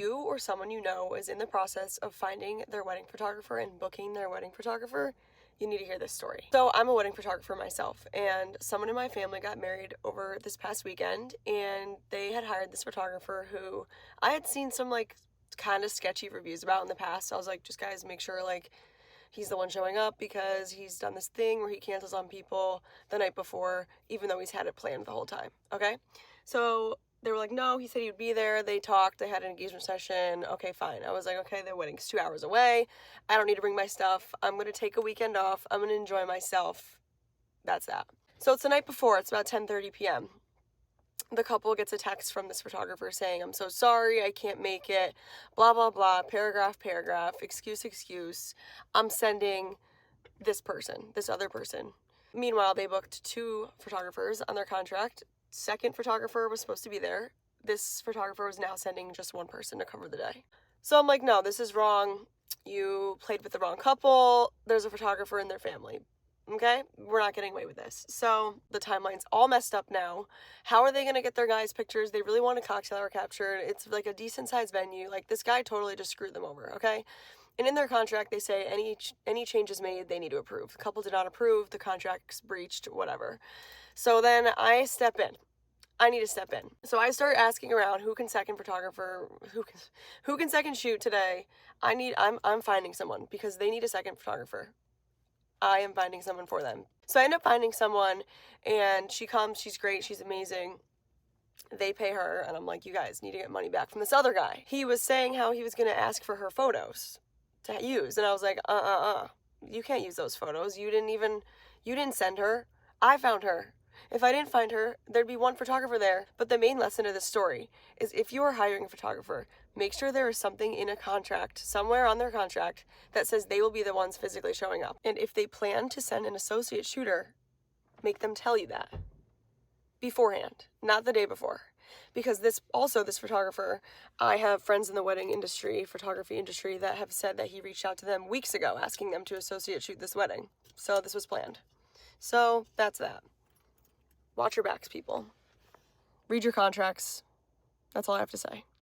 you or someone you know is in the process of finding their wedding photographer and booking their wedding photographer, you need to hear this story. So I'm a wedding photographer myself, and someone in my family got married over this past weekend, and they had hired this photographer who I had seen some like kind of sketchy reviews about in the past. So I was like, just guys, make sure like he's the one showing up, because he's done this thing where he cancels on people the night before, even though he's had it planned the whole time. Okay. So they were like, no, he said he would be there. They talked, they had an engagement session. Okay, fine. I was like, okay, the wedding's 2 hours away. I don't need to bring my stuff. I'm going to take a weekend off. I'm going to enjoy myself. That's that. So it's the night before. It's about 10:30 p.m. The couple gets a text from this photographer saying, I'm so sorry, I can't make it, blah, blah, blah, paragraph, excuse. I'm sending this person, this other person. Meanwhile, they booked 2 photographers on their contract. Second photographer was supposed to be there. This photographer was now sending just 1 person to cover the day. So I'm like, no, this is wrong. You played with the wrong couple. There's a photographer in their family. Okay, we're not getting away with this. So the timeline's all messed up now. How are they going to get their guys' pictures? They really want a cocktail hour captured. It's like a decent sized venue. Like, this guy totally just screwed them over. Okay. And in their contract, they say any changes made, they need to approve. The couple did not approve. The contract's breached, whatever. So then I step in. I need to step in. So I start asking around who can second photographer, who can second shoot today. I'm finding someone, because they need a second photographer. I am finding someone for them. So I end up finding someone, and she comes, she's great, she's amazing. They pay her, and I'm like, you guys need to get money back from this other guy. He was saying how he was going to ask for her photos to use, and I was like, you can't use those photos. You didn't send her. I found her. If I didn't find her, there'd be 1 photographer there. But the main lesson of this story is, if you are hiring a photographer, make sure there is something in a contract, somewhere on their contract, that says they will be the ones physically showing up. And if they plan to send an associate shooter, make them tell you that beforehand, not the day before. Because this photographer, I have friends in the wedding industry, photography industry, that have said that he reached out to them weeks ago asking them to associate shoot this wedding. So this was planned. So that's that. Watch your backs, people. Read your contracts. That's all I have to say.